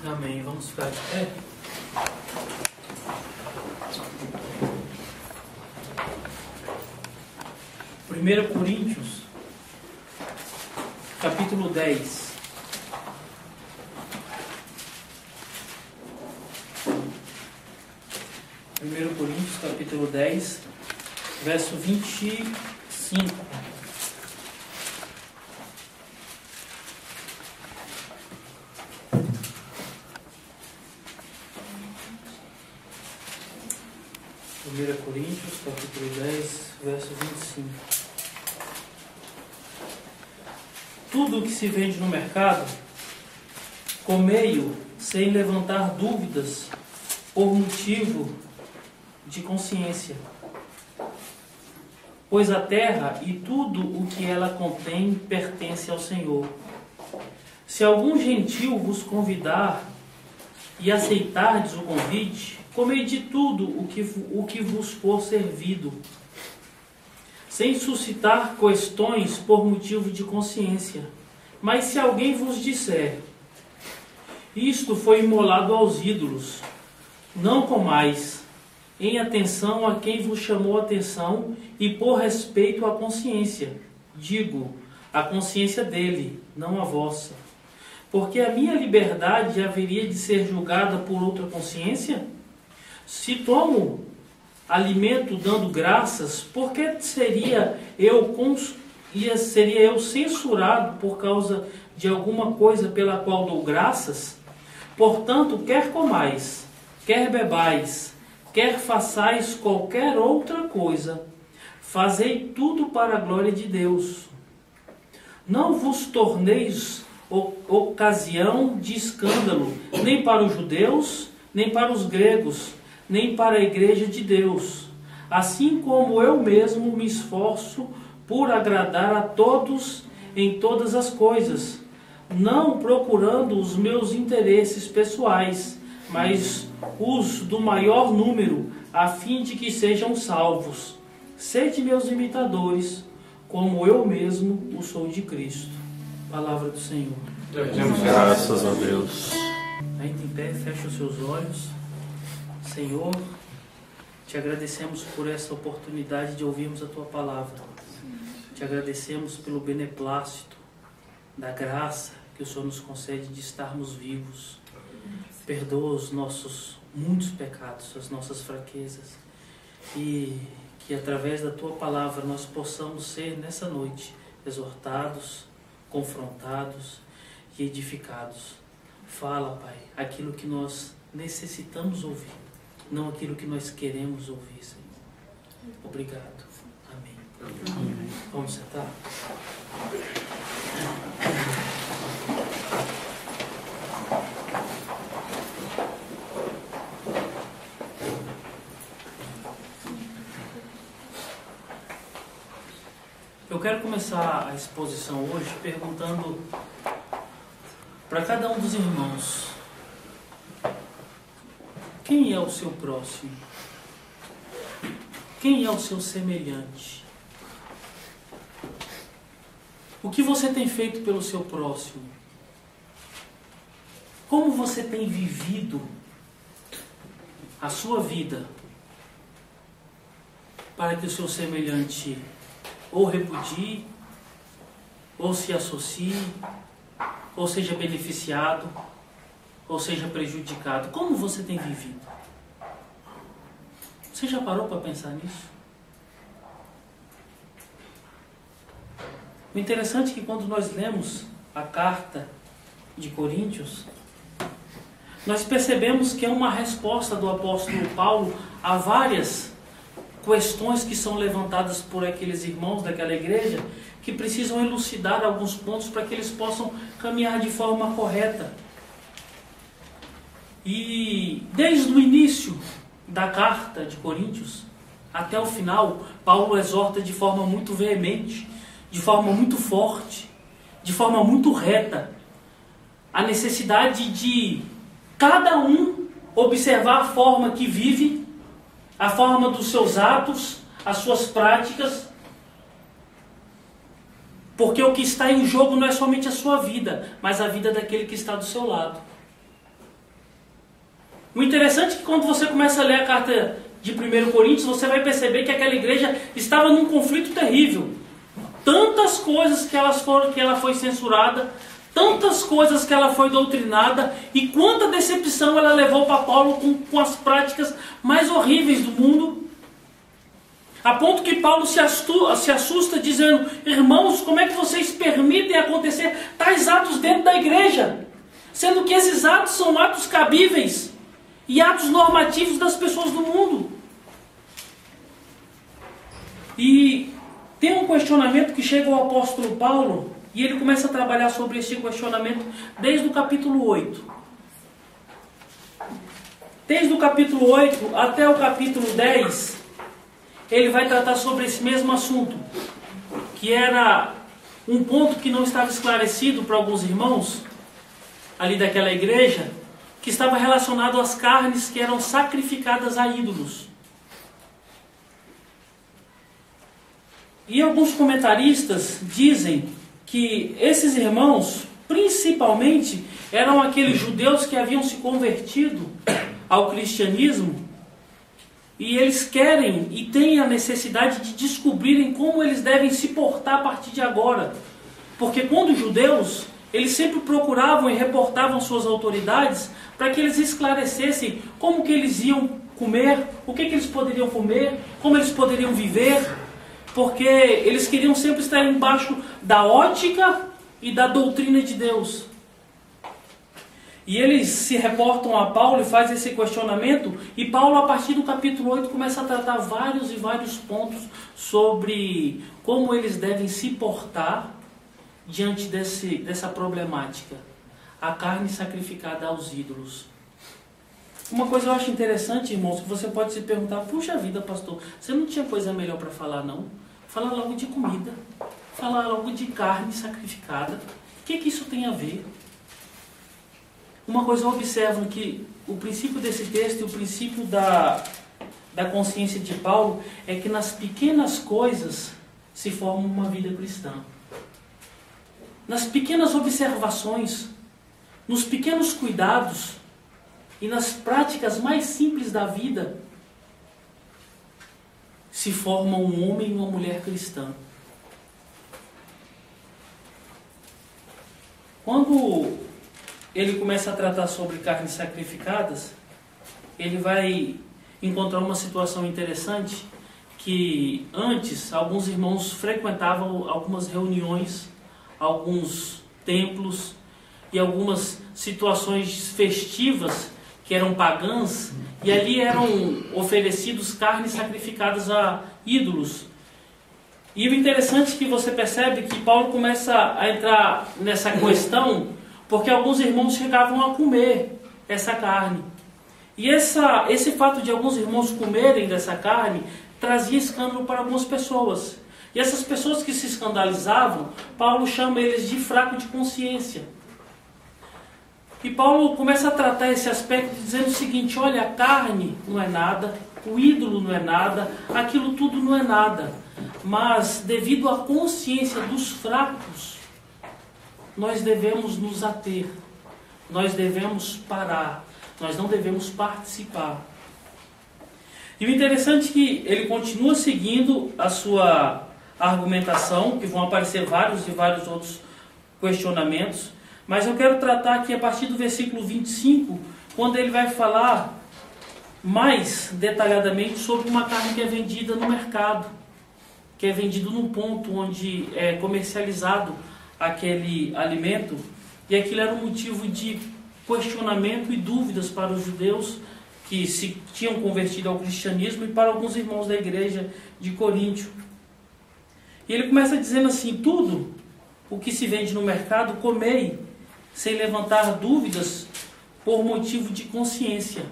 Amém. Vamos ficar de pé. Primeira Coríntios, capítulo 10. Primeiro Coríntios, capítulo 10, verso 25. Primeira Coríntios, capítulo 10, verso 25. Tudo o que se vende no mercado, comei-o sem levantar dúvidas por motivo de consciência. Pois a terra e tudo o que ela contém pertence ao Senhor. Se algum gentil vos convidar e aceitardes o convite, comei de tudo o que vos for servido, sem suscitar questões por motivo de consciência. Mas se alguém vos disser, isto foi imolado aos ídolos, não comais, em atenção a quem vos chamou a atenção e por respeito à consciência. Digo, a consciência dele, não a vossa. Porque a minha liberdade haveria de ser julgada por outra consciência? Se tomo alimento dando graças, por que seria eu censurado por causa de alguma coisa pela qual dou graças? Portanto, quer comais, quer bebais, quer façais qualquer outra coisa, fazei tudo para a glória de Deus. Não vos torneis ocasião de escândalo, nem para os judeus, nem para os gregos, nem para a igreja de Deus, assim como eu mesmo me esforço por agradar a todos em todas as coisas, não procurando os meus interesses pessoais, mas os do maior número, a fim de que sejam salvos. Sede meus imitadores, como eu mesmo o sou de Cristo. Palavra do Senhor. Graças a Deus. Ainda em pé, feche os seus olhos. Senhor, te agradecemos por essa oportunidade de ouvirmos a Tua Palavra. Te agradecemos pelo beneplácito da graça que o Senhor nos concede de estarmos vivos. Perdoa os nossos muitos pecados, as nossas fraquezas, e que através da Tua Palavra nós possamos ser nessa noite exortados, confrontados e edificados. Fala, Pai, aquilo que nós necessitamos ouvir, não aquilo que nós queremos ouvir, Senhor. Obrigado. Amém. Amém. Vamos sentar? Eu quero começar a exposição hoje perguntando para cada um dos irmãos: quem é o seu próximo? Quem é o seu semelhante? O que você tem feito pelo seu próximo? Como você tem vivido a sua vida para que o seu semelhante ou repudie, ou se associe, ou seja beneficiado, ou seja prejudicado? Como você tem vivido? Você já parou para pensar nisso? O interessante é que quando nós lemos a carta de Coríntios, nós percebemos que é uma resposta do apóstolo Paulo a várias questões que são levantadas por aqueles irmãos daquela igreja, que precisam elucidar alguns pontos para que eles possam caminhar de forma correta. E desde o início da carta de Coríntios até o final, Paulo exorta de forma muito veemente, de forma muito forte, de forma muito reta, a necessidade de cada um observar a forma que vive, a forma dos seus atos, as suas práticas, porque o que está em jogo não é somente a sua vida, mas a vida daquele que está do seu lado. O interessante é que quando você começa a ler a carta de 1 Coríntios, você vai perceber que aquela igreja estava num conflito terrível. Tantas coisas que ela foi censurada, tantas coisas que ela foi doutrinada, e quanta decepção ela levou para Paulo com as práticas mais horríveis do mundo. A ponto que Paulo se assusta dizendo: irmãos, como é que vocês permitem acontecer tais atos dentro da igreja? Sendo que esses atos são atos cabíveis e atos normativos das pessoas do mundo. E tem um questionamento que chega ao apóstolo Paulo, e ele começa a trabalhar sobre esse questionamento desde o capítulo 8. Desde o capítulo 8 até o capítulo 10, ele vai tratar sobre esse mesmo assunto, que era um ponto que não estava esclarecido para alguns irmãos ali daquela igreja, que estava relacionado às carnes que eram sacrificadas a ídolos. E alguns comentaristas dizem que esses irmãos, principalmente, eram aqueles judeus que haviam se convertido ao cristianismo, e eles querem e têm a necessidade de descobrirem como eles devem se portar a partir de agora. Porque quando judeus, eles sempre procuravam e reportavam suas autoridades para que eles esclarecessem como que eles iam comer, o que eles poderiam comer, como eles poderiam viver, porque eles queriam sempre estar embaixo da ótica e da doutrina de Deus. E eles se reportam a Paulo e fazem esse questionamento, e Paulo, a partir do capítulo 8, começa a tratar vários e vários pontos sobre como eles devem se portar diante dessa problemática, a carne sacrificada aos ídolos. Uma coisa eu acho interessante, irmãos, que você pode se perguntar: puxa vida, pastor, você não tinha coisa melhor para falar, não? Falar logo de comida, falar logo de carne sacrificada. O que isso tem a ver? Uma coisa eu observo, que o princípio desse texto e o princípio da consciência de Paulo é que nas pequenas coisas se forma uma vida cristã. Nas pequenas observações, nos pequenos cuidados e nas práticas mais simples da vida se forma um homem e uma mulher cristã. Quando ele começa a tratar sobre carnes sacrificadas, ele vai encontrar uma situação interessante, que antes alguns irmãos frequentavam algumas reuniões, alguns templos e algumas situações festivas que eram pagãs, e ali eram oferecidos carnes sacrificadas a ídolos. E o interessante é que você percebe que Paulo começa a entrar nessa questão, porque alguns irmãos chegavam a comer essa carne. E esse fato de alguns irmãos comerem dessa carne trazia escândalo para algumas pessoas. E essas pessoas que se escandalizavam, Paulo chama eles de fraco de consciência. E Paulo começa a tratar esse aspecto dizendo o seguinte: olha, a carne não é nada, o ídolo não é nada, aquilo tudo não é nada. Mas devido à consciência dos fracos, nós devemos nos ater, nós devemos parar, nós não devemos participar. E o interessante é que ele continua seguindo a sua argumentação, que vão aparecer vários e vários outros questionamentos, mas eu quero tratar aqui a partir do versículo 25, quando ele vai falar mais detalhadamente sobre uma carne que é vendida no mercado, que é vendido num ponto onde é comercializado aquele alimento, e aquilo era um motivo de questionamento e dúvidas para os judeus que se tinham convertido ao cristianismo e para alguns irmãos da igreja de Coríntio. E ele começa dizendo assim: tudo o que se vende no mercado, comei, sem levantar dúvidas por motivo de consciência.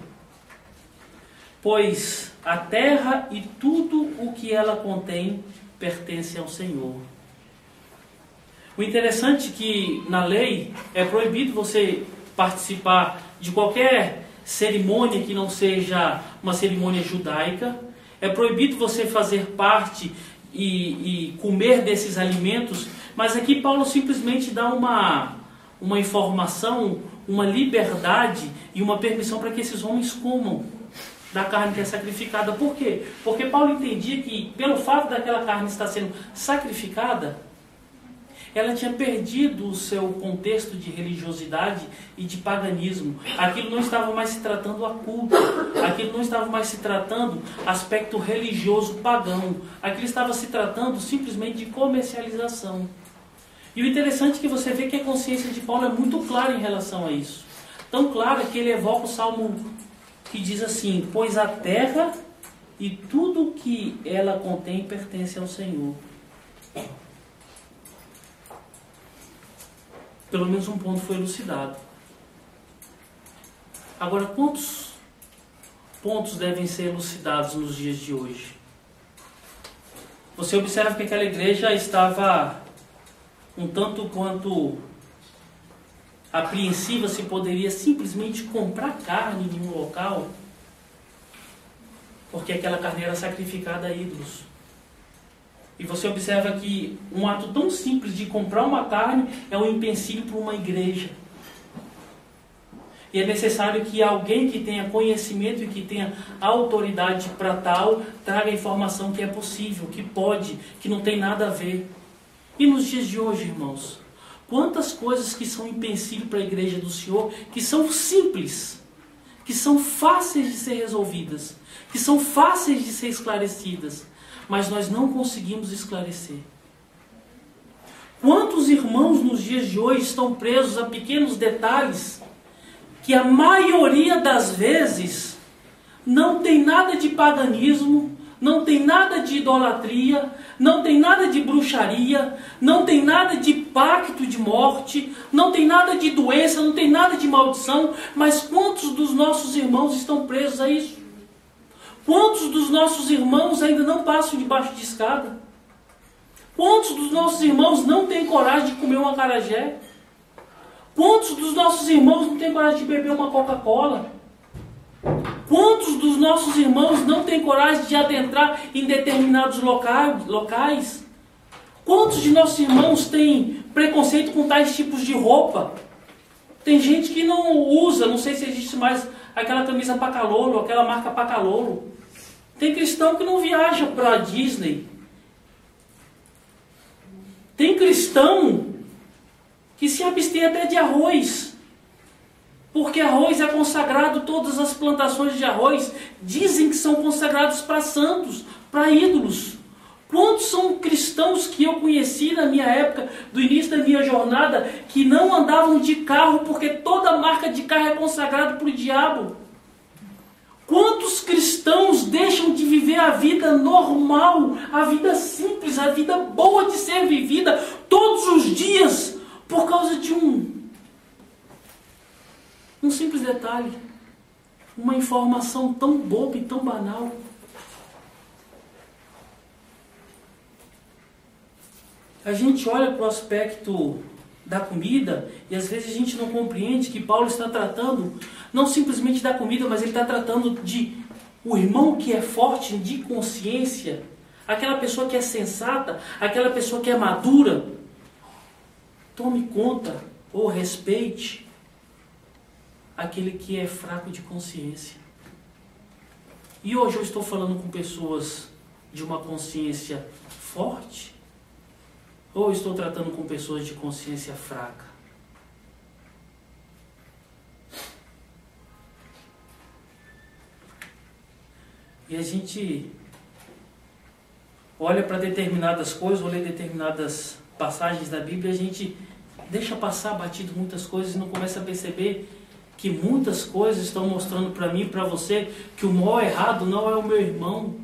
Pois a terra e tudo o que ela contém pertence ao Senhor. O interessante é que na lei é proibido você participar de qualquer cerimônia que não seja uma cerimônia judaica. É proibido você fazer parte e comer desses alimentos. Mas aqui Paulo simplesmente dá uma uma informação, uma liberdade e uma permissão para que esses homens comam da carne que é sacrificada. Por quê? Porque Paulo entendia que, pelo fato daquela carne estar sendo sacrificada, ela tinha perdido o seu contexto de religiosidade e de paganismo. Aquilo não estava mais se tratando a culto, aquilo não estava mais se tratando aspecto religioso pagão, aquilo estava se tratando simplesmente de comercialização. E o interessante é que você vê que a consciência de Paulo é muito clara em relação a isso. Tão clara que ele evoca o Salmo que diz assim: pois a terra e tudo o que ela contém pertence ao Senhor. Pelo menos um ponto foi elucidado. Agora, quantos pontos devem ser elucidados nos dias de hoje? Você observa que aquela igreja estava um tanto quanto apreensiva se poderia simplesmente comprar carne em um local, porque aquela carne era sacrificada a ídolos. E você observa que um ato tão simples de comprar uma carne é um empecilho para uma igreja. E é necessário que alguém que tenha conhecimento e que tenha autoridade para tal, traga a informação que é possível, que pode, que não tem nada a ver. E nos dias de hoje, irmãos, quantas coisas que são empecilho para a igreja do Senhor, que são simples, que são fáceis de ser resolvidas, que são fáceis de ser esclarecidas, mas nós não conseguimos esclarecer. Quantos irmãos nos dias de hoje estão presos a pequenos detalhes que a maioria das vezes não tem nada de paganismo, não tem nada de idolatria, não tem nada de bruxaria, não tem nada de pacto de morte, não tem nada de doença, não tem nada de maldição, mas quantos dos nossos irmãos estão presos a isso? Quantos dos nossos irmãos ainda não passam debaixo de escada? Quantos dos nossos irmãos não têm coragem de comer um acarajé? Quantos dos nossos irmãos não têm coragem de beber uma Coca-Cola? Quantos dos nossos irmãos não têm coragem de adentrar em determinados locais? Quantos de nossos irmãos têm preconceito com tais tipos de roupa? Tem gente que não usa, não sei se existe mais aquela camisa Pacalolo, aquela marca Pacalolo. Tem cristão que não viaja para a Disney. Tem cristão que se abstém até de arroz. Porque arroz é consagrado, todas as plantações de arroz dizem que são consagrados para santos, para ídolos. Quantos são cristãos que eu conheci na minha época, do início da minha jornada, que não andavam de carro porque toda marca de carro é consagrada para o diabo? Quantos cristãos deixam de viver a vida normal, a vida simples, a vida boa de ser vivida todos os dias por causa de um simples detalhe, uma informação tão boba e tão banal? A gente olha para o aspecto da comida e às vezes a gente não compreende que Paulo está tratando não simplesmente da comida, mas ele está tratando de o irmão que é forte de consciência, aquela pessoa que é sensata, aquela pessoa que é madura. Tome conta ou respeite aquele que é fraco de consciência. E hoje eu estou falando com pessoas de uma consciência forte, ou estou tratando com pessoas de consciência fraca? E a gente olha para determinadas coisas, ou lê determinadas passagens da Bíblia, a gente deixa passar batido muitas coisas e não começa a perceber que muitas coisas estão mostrando para mim e para você que o maior errado não é o meu irmão,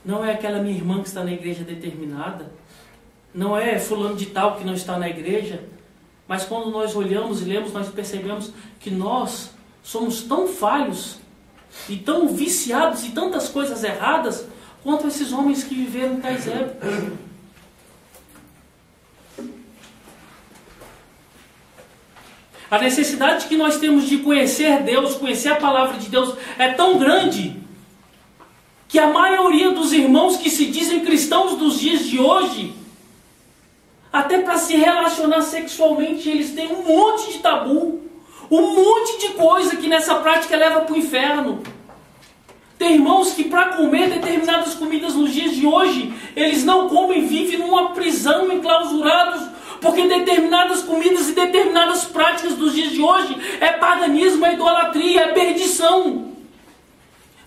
não é aquela minha irmã que está na igreja determinada, não é fulano de tal que não está na igreja, mas quando nós olhamos e lemos, nós percebemos que nós somos tão falhos e tão viciados em tantas coisas erradas quanto esses homens que viveram em tais épocas. A necessidade que nós temos de conhecer Deus, conhecer a palavra de Deus é tão grande que a maioria dos irmãos que se dizem cristãos dos dias de hoje Até para se relacionar sexualmente, eles têm um monte de tabu. Um monte de coisa que nessa prática leva para o inferno. Tem irmãos que para comer determinadas comidas nos dias de hoje, eles não comem, vivem numa prisão, enclausurados, porque determinadas comidas e determinadas práticas dos dias de hoje é paganismo, é idolatria, é perdição.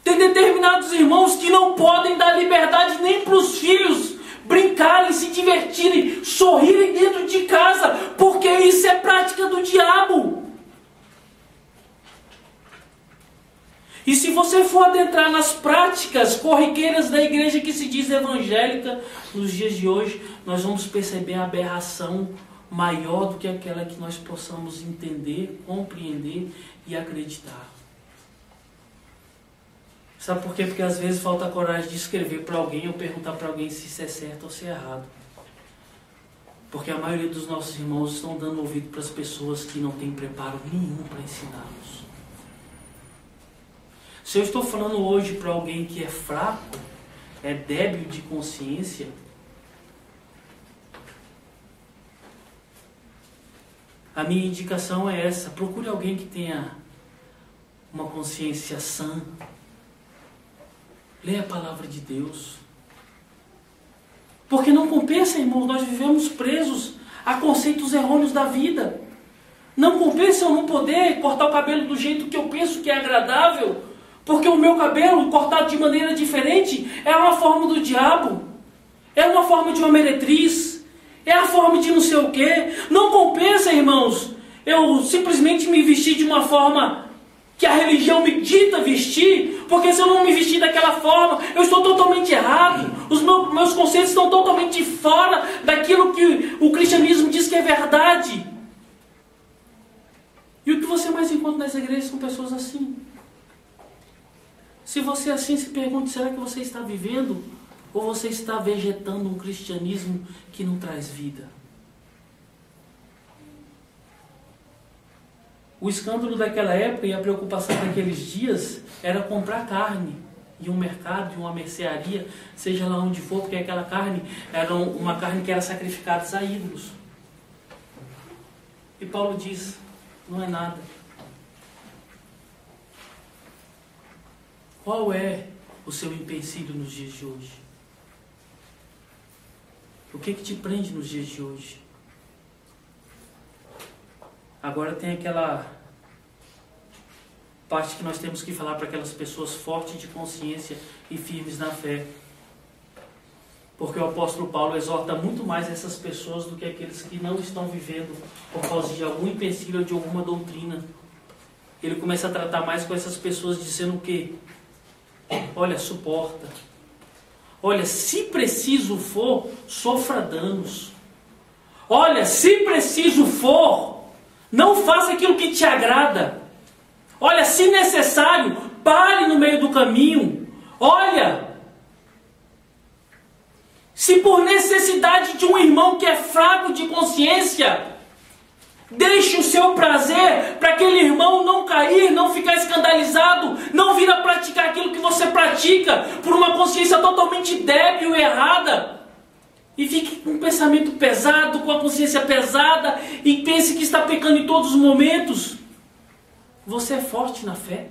Tem determinados irmãos que não podem dar liberdade nem para os filhos brincarem, se divertirem, sorrirem dentro de casa, porque isso é prática do diabo. E se você for adentrar nas práticas corriqueiras da igreja que se diz evangélica nos dias de hoje, nós vamos perceber a aberração maior do que aquela que nós possamos entender, compreender e acreditar. Sabe por quê? Porque às vezes falta coragem de escrever para alguém ou perguntar para alguém se isso é certo ou se é errado. Porque a maioria dos nossos irmãos estão dando ouvido para as pessoas que não têm preparo nenhum para ensiná-los. Se eu estou falando hoje para alguém que é fraco, é débil de consciência, a minha indicação é essa: procure alguém que tenha uma consciência sã. Leia a palavra de Deus. Porque não compensa, irmãos, nós vivemos presos a conceitos errôneos da vida. Não compensa eu não poder cortar o cabelo do jeito que eu penso que é agradável, porque o meu cabelo cortado de maneira diferente é uma forma do diabo, é uma forma de uma meretriz, é a forma de não sei o quê. Não compensa, irmãos, eu simplesmente me vestir de uma forma que a religião me dita vestir, porque se eu não me vestir daquela forma, eu estou totalmente errado. Os meus conceitos estão totalmente fora daquilo que o cristianismo diz que é verdade. E o que você mais encontra nas igrejas são pessoas assim. Se você é assim, se pergunte, será que você está vivendo ou você está vegetando um cristianismo que não traz vida? O escândalo daquela época e a preocupação daqueles dias era comprar carne em um mercado, em uma mercearia, seja lá onde for, porque aquela carne era uma carne que era sacrificada a ídolos. E Paulo diz, não é nada. Qual é o seu empecilho nos dias de hoje? O que te prende nos dias de hoje? Agora tem aquela parte que nós temos que falar para aquelas pessoas fortes de consciência e firmes na fé. Porque o apóstolo Paulo exorta muito mais essas pessoas do que aqueles que não estão vivendo por causa de algum empecilho ou de alguma doutrina. Ele começa a tratar mais com essas pessoas dizendo o quê? Olha, suporta. Olha, se preciso for, sofra danos. Olha, se preciso for, não faça aquilo que te agrada. Olha, se necessário, pare no meio do caminho. Olha, se por necessidade de um irmão que é fraco de consciência, deixe o seu prazer para aquele irmão não cair, não ficar escandalizado, não vir a praticar aquilo que você pratica por uma consciência totalmente débil e errada. E fique com um pensamento pesado, com a consciência pesada, e pense que está pecando em todos os momentos. Você é forte na fé?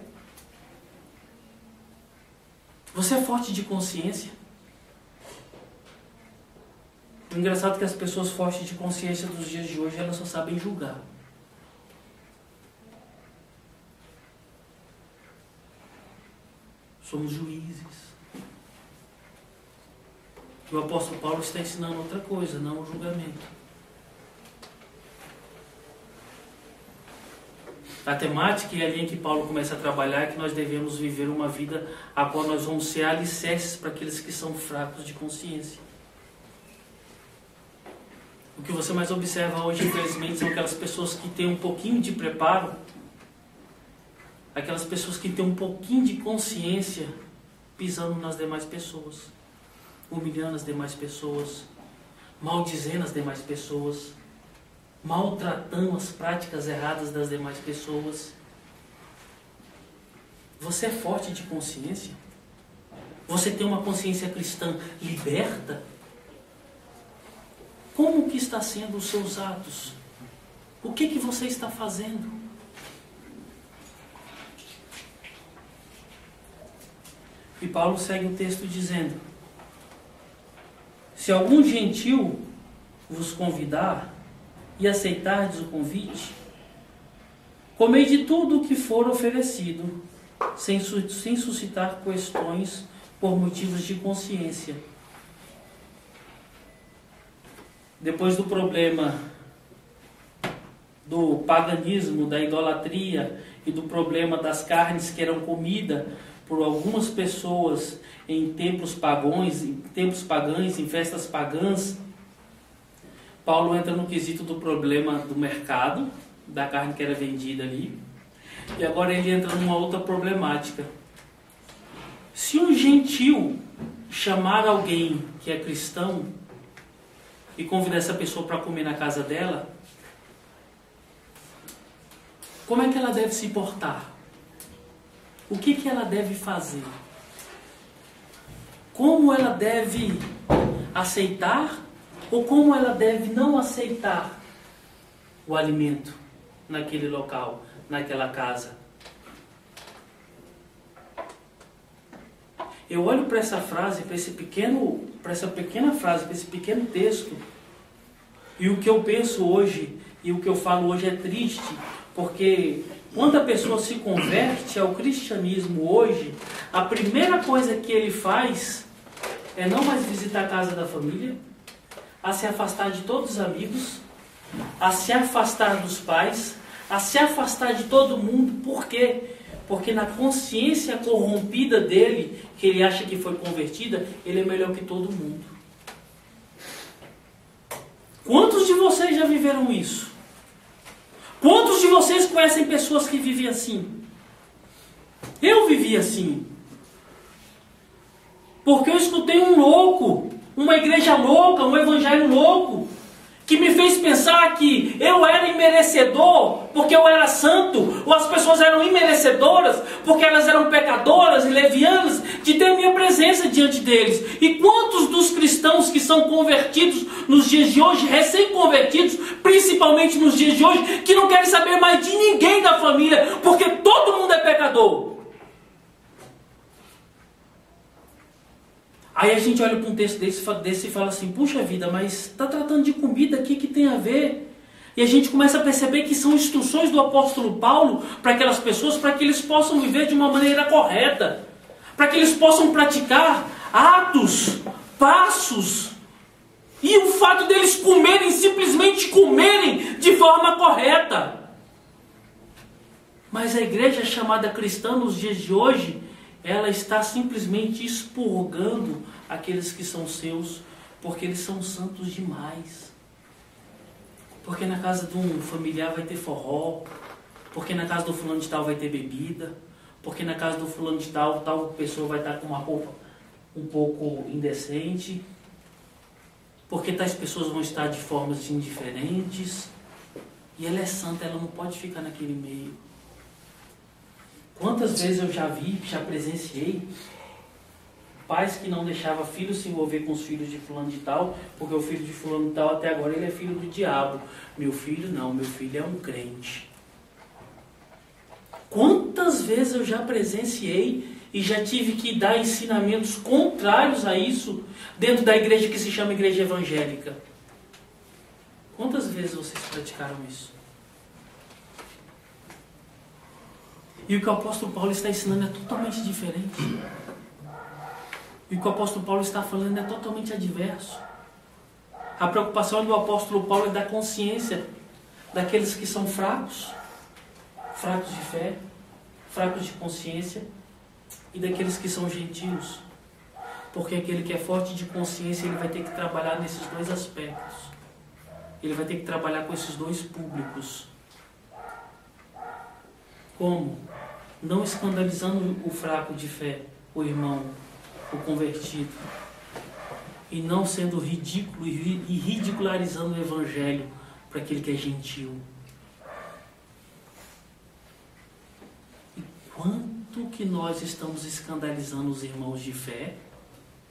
Você é forte de consciência? O engraçado é que as pessoas fortes de consciência dos dias de hoje, elas só sabem julgar. Somos juízes. E o apóstolo Paulo está ensinando outra coisa, não o julgamento. A temática e a linha que Paulo começa a trabalhar é que nós devemos viver uma vida a qual nós vamos ser alicerces para aqueles que são fracos de consciência. O que você mais observa hoje, infelizmente, são aquelas pessoas que têm um pouquinho de preparo, aquelas pessoas que têm um pouquinho de consciência pisando nas demais pessoas, humilhando as demais pessoas, maldizendo as demais pessoas, maltratando as práticas erradas das demais pessoas. Você é forte de consciência? Você tem uma consciência cristã liberta? Como que está sendo os seus atos? O que você está fazendo? E Paulo segue o texto dizendo: se algum gentil vos convidar e aceitardes o convite, comei de tudo o que for oferecido, sem suscitar questões por motivos de consciência. Depois do problema do paganismo, da idolatria e do problema das carnes que eram comida por algumas pessoas em templos pagãos, em festas pagãs, Paulo entra no quesito do problema do mercado, da carne que era vendida ali, e agora ele entra numa outra problemática. Se um gentil chamar alguém que é cristão e convidar essa pessoa para comer na casa dela, como é que ela deve se portar? O que ela deve fazer? Como ela deve aceitar ou como ela deve não aceitar o alimento naquele local, naquela casa? Eu olho para essa frase, para essa pequena frase, para esse pequeno texto, e o que eu penso hoje e o que eu falo hoje é triste, porque quando a pessoa se converte ao cristianismo hoje, a primeira coisa que ele faz é não mais visitar a casa da família, a se afastar de todos os amigos, a se afastar dos pais, a se afastar de todo mundo. Por quê? Porque na consciência corrompida dele, que ele acha que foi convertida, ele é melhor que todo mundo. Quantos de vocês já viveram isso? Quantos de vocês conhecem pessoas que vivem assim? Eu vivi assim. Porque eu escutei um louco, uma igreja louca, um evangelho louco, que me fez pensar que eu era imerecedor porque eu era santo, ou as pessoas eram imerecedoras porque elas eram pecadoras e levianas, de ter minha presença diante deles. E quantos dos cristãos que são convertidos nos dias de hoje, recém-convertidos, principalmente nos dias de hoje, que não querem saber mais de ninguém da família, porque todo mundo é pecador? Aí a gente olha para um texto desse e fala assim: puxa vida, mas está tratando de comida aqui, que tem a ver? E a gente começa a perceber que são instruções do apóstolo Paulo para aquelas pessoas, para que eles possam viver de uma maneira correta, para que eles possam praticar atos, passos, e o fato deles comerem, simplesmente comerem de forma correta. Mas a igreja chamada cristã nos dias de hoje, ela está simplesmente expurgando aqueles que são seus, porque eles são santos demais. Porque na casa de um familiar vai ter forró, porque na casa do fulano de tal vai ter bebida, porque na casa do fulano de tal pessoa vai estar com uma roupa um pouco indecente, porque tais pessoas vão estar de formas indiferentes, e ela é santa, ela não pode ficar naquele meio. Quantas vezes eu já vi, já presenciei pais que não deixavam filhos se envolver com os filhos de fulano de tal, porque o filho de fulano de tal até agora ele é filho do diabo. Meu filho não, meu filho é um crente. Quantas vezes eu já presenciei e já tive que dar ensinamentos contrários a isso dentro da igreja que se chama igreja evangélica? Quantas vezes vocês praticaram isso? E o que o apóstolo Paulo está ensinando é totalmente diferente. E o que o apóstolo Paulo está falando é totalmente adverso. A preocupação do apóstolo Paulo é da consciência daqueles que são fracos, fracos de fé, fracos de consciência, e daqueles que são gentios. Porque aquele que é forte de consciência, ele vai ter que trabalhar nesses dois aspectos. Ele vai ter que trabalhar com esses dois públicos. Como? Não escandalizando o fraco de fé, o irmão, o convertido, e não sendo ridículo e ridicularizando o evangelho para aquele que é gentil. E quanto que nós estamos escandalizando os irmãos de fé,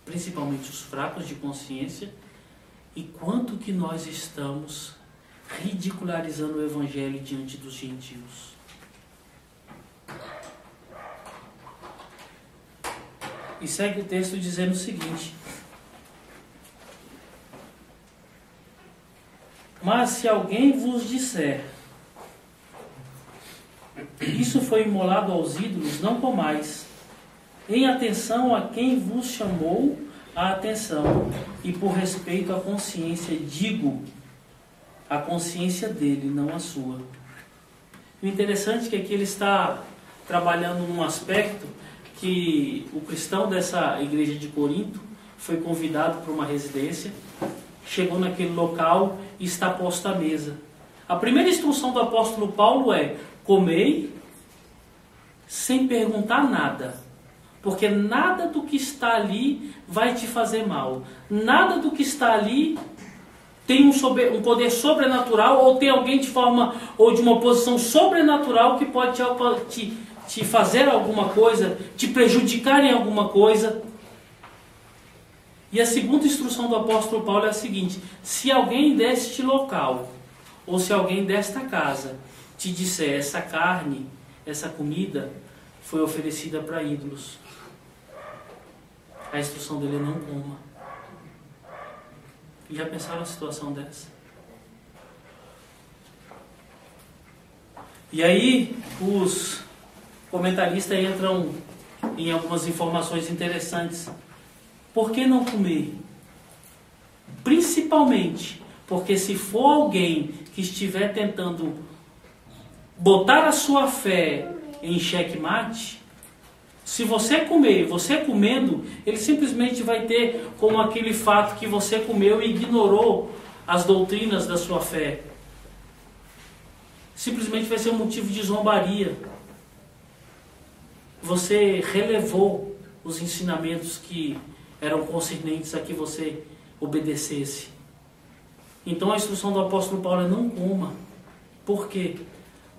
principalmente os fracos de consciência, E quanto que nós estamos ridicularizando o Evangelho diante dos gentios. E segue o texto dizendo o seguinte: mas se alguém vos disser, isso foi imolado aos ídolos, não comais, em atenção a quem vos chamou a atenção, e por respeito à consciência digo, a consciência dele, não a sua. O interessante é que aqui ele está trabalhando num aspecto que o cristão dessa igreja de Corinto foi convidado para uma residência, chegou naquele local e está posto à mesa. A primeira instrução do apóstolo Paulo é: comei sem perguntar nada, porque nada do que está ali vai te fazer mal, nada do que está ali tem um poder sobrenatural, ou tem alguém de forma ou de uma posição sobrenatural que pode te fazer alguma coisa, te prejudicar em alguma coisa. E a segunda instrução do apóstolo Paulo é a seguinte: se alguém deste local, ou se alguém desta casa, te disser, essa carne, essa comida, foi oferecida para ídolos, a instrução dele é: não coma. Já pensaram a situação dessa? E aí os comentaristas entram em algumas informações interessantes. Por que não comer? Principalmente porque se for alguém que estiver tentando botar a sua fé em xeque-mate, se você comer, você comendo, ele simplesmente vai ter como aquele fato que você comeu e ignorou as doutrinas da sua fé. Simplesmente vai ser um motivo de zombaria. Você relevou os ensinamentos que eram concernentes a que você obedecesse. Então a instrução do apóstolo Paulo é: não coma. Por quê?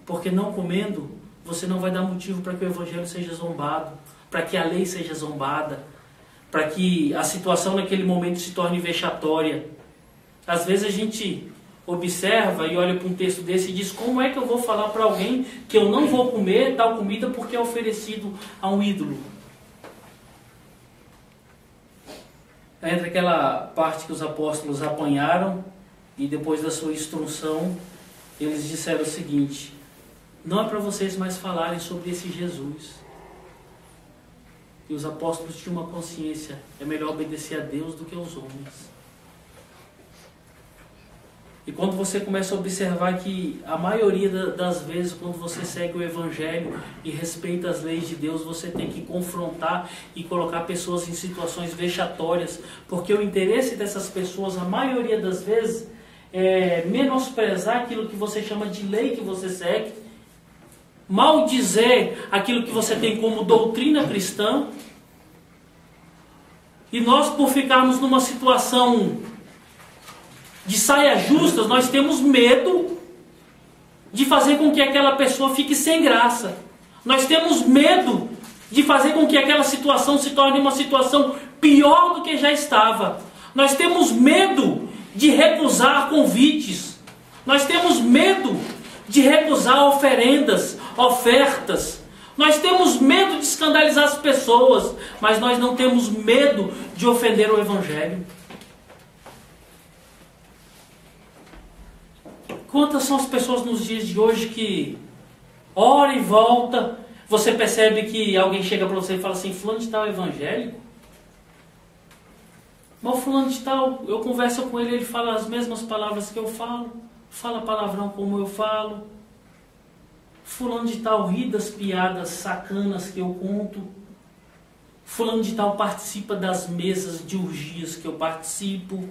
Porque não comendo, você não vai dar motivo para que o evangelho seja zombado, para que a lei seja zombada, para que a situação naquele momento se torne vexatória. Às vezes a gente observa e olha para um texto desse e diz: como é que eu vou falar para alguém que eu não vou comer tal comida porque é oferecido a um ídolo? Entra aquela parte que os apóstolos apanharam e depois da sua instrução eles disseram o seguinte: não é para vocês mais falarem sobre esse Jesus. E os apóstolos tinham uma consciência: é melhor obedecer a Deus do que aos homens. E quando você começa a observar que a maioria das vezes, quando você segue o Evangelho e respeita as leis de Deus, você tem que confrontar e colocar pessoas em situações vexatórias, porque o interesse dessas pessoas, a maioria das vezes, é menosprezar aquilo que você chama de lei que você segue, maldizer aquilo que você tem como doutrina cristã. E nós, por ficarmos numa situação de saias justas, nós temos medo de fazer com que aquela pessoa fique sem graça. Nós temos medo de fazer com que aquela situação se torne uma situação pior do que já estava. Nós temos medo de recusar convites. Nós temos medo de recusar oferendas, ofertas. Nós temos medo de escandalizar as pessoas, mas nós não temos medo de ofender o Evangelho. Quantas são as pessoas nos dias de hoje que hora e volta, você percebe que alguém chega para você e fala assim: fulano de tal é evangélico? Mas o fulano de tal, eu converso com ele, ele fala as mesmas palavras que eu falo, fala palavrão como eu falo. Fulano de tal ri das piadas sacanas que eu conto. Fulano de tal participa das mesas de orgias que eu participo.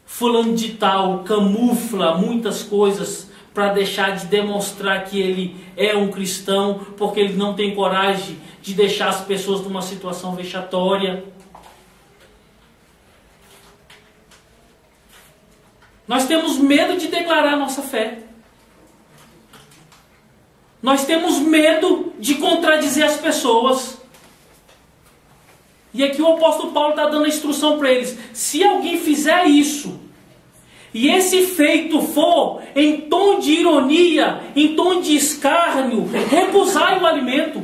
Fulano de tal camufla muitas coisas para deixar de demonstrar que ele é um cristão, porque ele não tem coragem de deixar as pessoas numa situação vexatória. Nós temos medo de declarar a nossa fé. Nós temos medo de contradizer as pessoas. E aqui o apóstolo Paulo está dando a instrução para eles. Se alguém fizer isso, e esse feito for em tom de ironia, em tom de escárnio, recusai o alimento.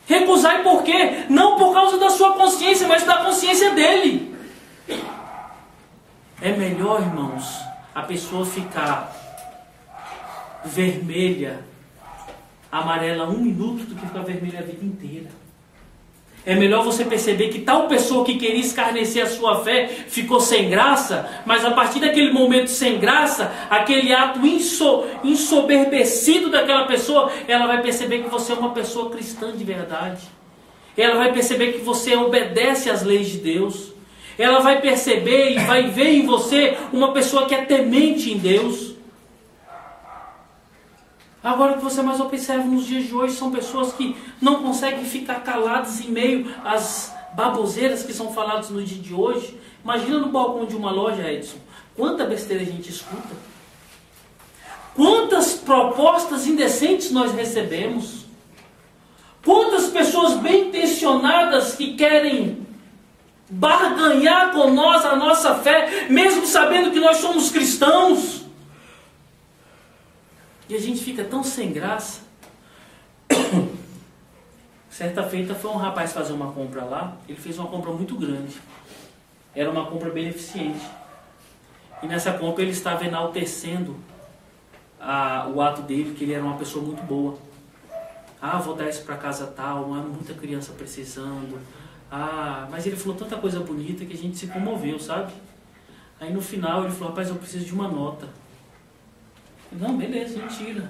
Recusai por quê? Não por causa da sua consciência, mas da consciência dele. É melhor, irmãos, a pessoa ficar vermelha, amarela 1 minuto do que ficar vermelha a vida inteira. É melhor você perceber que tal pessoa que queria escarnecer a sua fé ficou sem graça, mas a partir daquele momento sem graça, aquele ato ensoberbecido daquela pessoa, ela vai perceber que você é uma pessoa cristã de verdade. Ela vai perceber que você obedece às leis de Deus. Ela vai perceber e vai ver em você uma pessoa que é temente em Deus. Agora, o que você mais observa nos dias de hoje são pessoas que não conseguem ficar caladas em meio às baboseiras que são faladas no dia de hoje. Imagina no balcão de uma loja, Edson, quanta besteira a gente escuta. Quantas propostas indecentes nós recebemos. Quantas pessoas bem intencionadas que querem barganhar com nós a nossa fé, mesmo sabendo que nós somos cristãos. E a gente fica tão sem graça. Certa feita foi um rapaz fazer uma compra lá. Ele fez uma compra muito grande. Era uma compra beneficente. E nessa compra ele estava enaltecendo o ato dele, que ele era uma pessoa muito boa. Ah, vou dar isso para casa tal, muita criança precisando. Ah, mas ele falou tanta coisa bonita que a gente se comoveu, sabe? Aí no final ele falou, rapaz, eu preciso de uma nota. Não, beleza, a gente tira.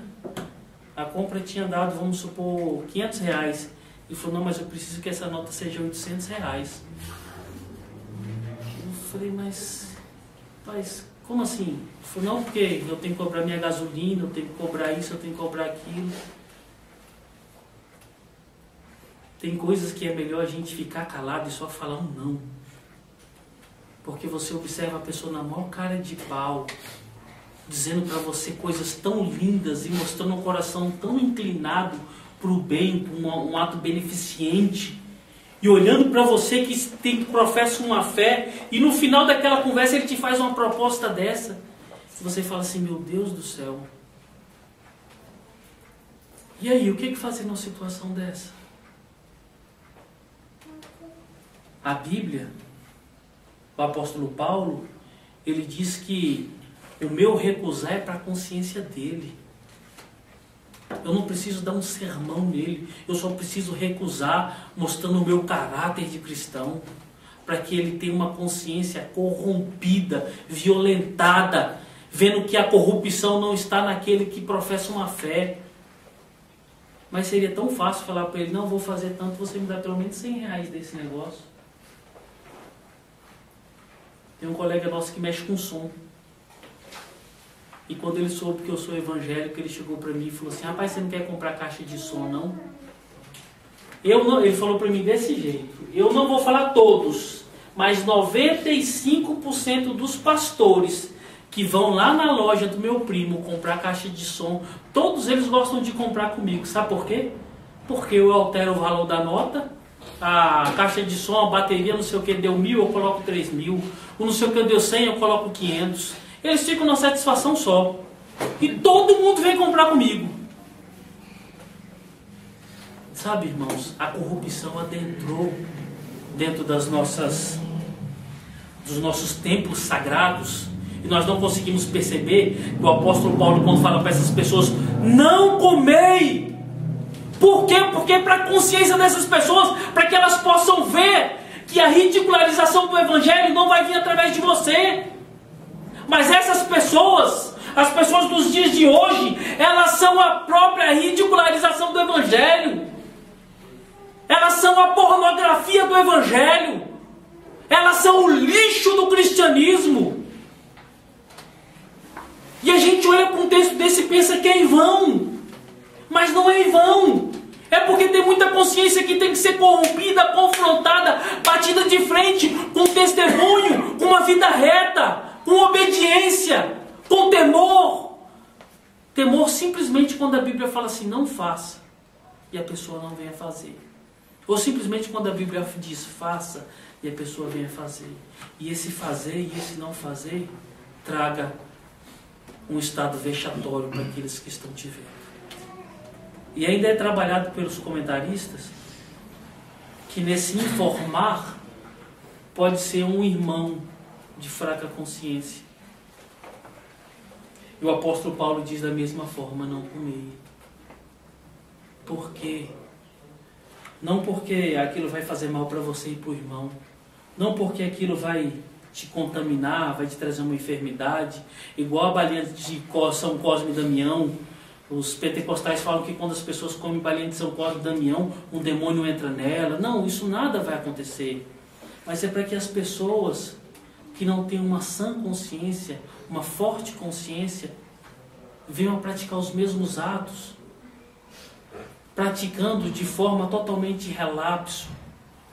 A compra tinha dado, vamos supor, R$500. Ele falou, não, mas eu preciso que essa nota seja R$800. Eu falei, mas como assim? Ele falou, não, porque eu tenho que cobrar minha gasolina, eu tenho que cobrar isso, eu tenho que cobrar aquilo. Tem coisas que é melhor a gente ficar calado e só falar um não. Porque você observa a pessoa na maior cara de pau, dizendo para você coisas tão lindas e mostrando um coração tão inclinado para o bem, para um ato beneficente, e olhando para você que professa uma fé, e no final daquela conversa ele te faz uma proposta dessa, e você fala assim, meu Deus do céu. E aí, o que fazer numa situação dessa? A Bíblia, o apóstolo Paulo, ele diz que o meu recusar é para a consciência dele. Eu não preciso dar um sermão nele. Eu só preciso recusar, mostrando o meu caráter de cristão, para que ele tenha uma consciência corrompida, violentada, vendo que a corrupção não está naquele que professa uma fé. Mas seria tão fácil falar para ele, não vou fazer tanto, você me dá pelo menos R$100 desse negócio. Tem um colega nosso que mexe com som. E quando ele soube que eu sou evangélico, ele chegou para mim e falou assim, rapaz, você não quer comprar caixa de som, não? Ele falou para mim desse jeito, eu não vou falar todos, mas 95% dos pastores que vão lá na loja do meu primo comprar caixa de som, todos eles gostam de comprar comigo. Sabe por quê? Porque eu altero o valor da nota, a caixa de som, a bateria, não sei o que, deu 1.000, eu coloco 3.000, o não sei o que deu 100, eu coloco 500. Eles ficam na satisfação só. E todo mundo vem comprar comigo. Sabe, irmãos, a corrupção adentrou dentro dos nossos templos sagrados. E nós não conseguimos perceber que o apóstolo Paulo, quando fala para essas pessoas, não comei. Por quê? Porque é para a consciência dessas pessoas, para que elas possam ver que a ridicularização do evangelho não vai vir através de você. Mas essas pessoas, as pessoas dos dias de hoje, elas são a própria ridicularização do evangelho. Elas são a pornografia do evangelho. Elas são o lixo do cristianismo. E a gente olha para um texto desse e pensa que é em vão. Mas não é em vão. É porque tem muita consciência que tem que ser corrompida, confrontada, batida de frente, com testemunho, com uma vida reta, com obediência, com temor. Temor simplesmente quando a Bíblia fala assim, não faça, e a pessoa não venha fazer. Ou simplesmente quando a Bíblia diz faça e a pessoa venha fazer. E esse fazer e esse não fazer traga um estado vexatório para aqueles que estão te vendo. E ainda é trabalhado pelos comentaristas que nesse informar pode ser um irmão de fraca consciência. E o apóstolo Paulo diz da mesma forma, não comei. Por quê? Não porque aquilo vai fazer mal para você e para o irmão. Não porque aquilo vai te contaminar, vai te trazer uma enfermidade. Igual a balinha de São Cosme e Damião. Os pentecostais falam que quando as pessoas comem balinha de São Cosme e Damião, um demônio entra nela. Não, isso nada vai acontecer. Mas é para que as pessoas que não têm uma sã consciência, uma forte consciência, venham a praticar os mesmos atos, praticando de forma totalmente relapso,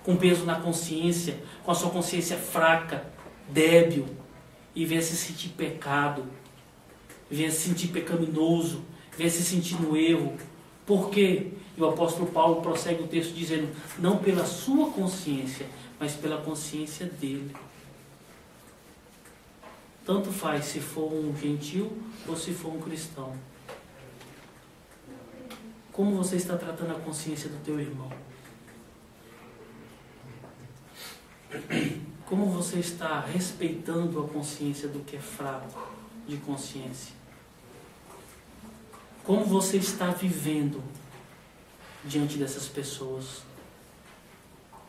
com peso na consciência, com a sua consciência fraca, débil, e venha se sentir pecado, venha se sentir pecaminoso, venha se sentir no erro. Por quê? E o apóstolo Paulo prossegue o texto dizendo, não pela sua consciência, mas pela consciência dele. Tanto faz se for um gentil ou se for um cristão. Como você está tratando a consciência do teu irmão? Como você está respeitando a consciência do que é fraco de consciência? Como você está vivendo diante dessas pessoas?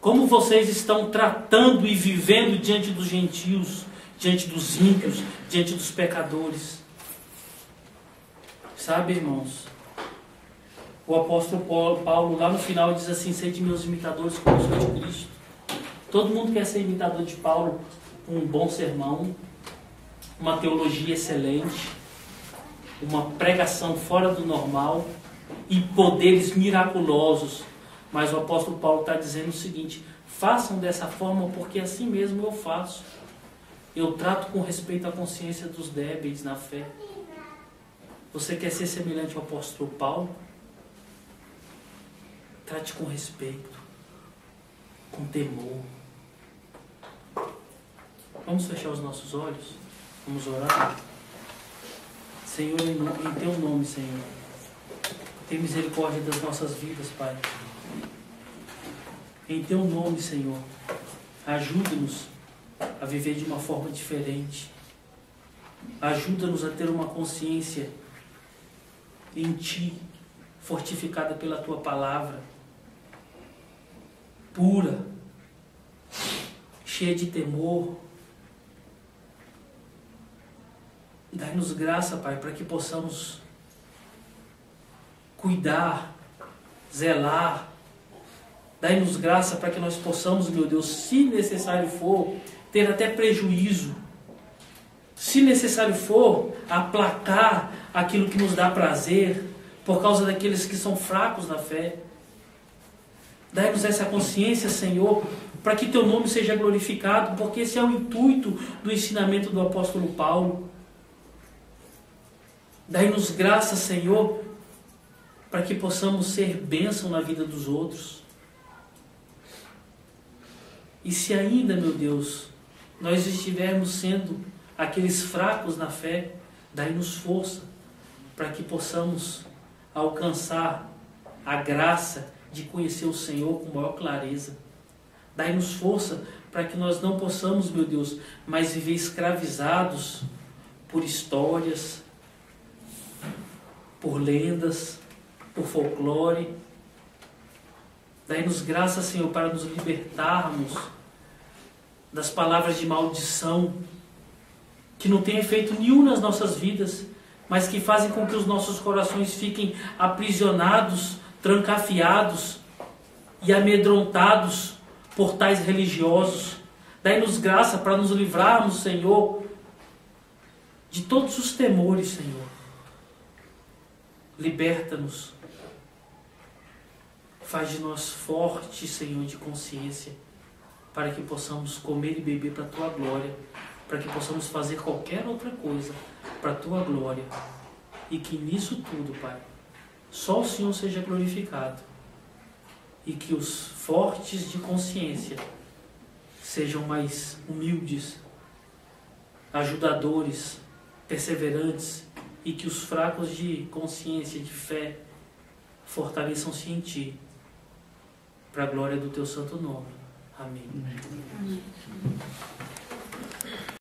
Como vocês estão tratando e vivendo diante dos gentios, diante dos ímpios, diante dos pecadores? Sabe, irmãos, o apóstolo Paulo lá no final diz assim, sede meus imitadores como eu sou de Cristo. Todo mundo quer ser imitador de Paulo, um bom sermão, uma teologia excelente, uma pregação fora do normal e poderes miraculosos. Mas o apóstolo Paulo está dizendo o seguinte, façam dessa forma porque assim mesmo eu faço. Eu trato com respeito à consciência dos débeis na fé. Você quer ser semelhante ao apóstolo Paulo? Trate com respeito, com temor. Vamos fechar os nossos olhos? Vamos orar? Senhor, em Teu nome, Senhor, tem misericórdia das nossas vidas, Pai. Em Teu nome, Senhor, ajuda-nos a viver de uma forma diferente. Ajuda-nos a ter uma consciência em Ti, fortificada pela Tua palavra, pura, cheia de temor. Dai-nos graça, Pai, para que possamos cuidar, zelar. Dai-nos graça para que nós possamos, meu Deus, se necessário for, ter até prejuízo. Se necessário for, aplacar aquilo que nos dá prazer, por causa daqueles que são fracos na fé. Dai-nos essa consciência, Senhor, para que Teu nome seja glorificado, porque esse é o intuito do ensinamento do apóstolo Paulo. Dai-nos graça, Senhor, para que possamos ser bênção na vida dos outros. E se ainda, meu Deus, nós estivermos sendo aqueles fracos na fé, dai-nos força para que possamos alcançar a graça de conhecer o Senhor com maior clareza. Dai-nos força para que nós não possamos, meu Deus, mais viver escravizados por histórias, por lendas, por folclore. Dai-nos graça, Senhor, para nos libertarmos das palavras de maldição que não têm efeito nenhum nas nossas vidas, mas que fazem com que os nossos corações fiquem aprisionados, trancafiados e amedrontados por tais religiosos. Dai-nos graça para nos livrarmos, Senhor, de todos os temores, Senhor. Liberta-nos. Faz de nós fortes, Senhor, de consciência, para que possamos comer e beber para a Tua glória, para que possamos fazer qualquer outra coisa para a Tua glória. E que nisso tudo, Pai, só o Senhor seja glorificado. e que os fortes de consciência sejam mais humildes, ajudadores, perseverantes, e que os fracos de consciência, de fé, fortaleçam-se em Ti, para a glória do Teu santo nome. Amém. Amém.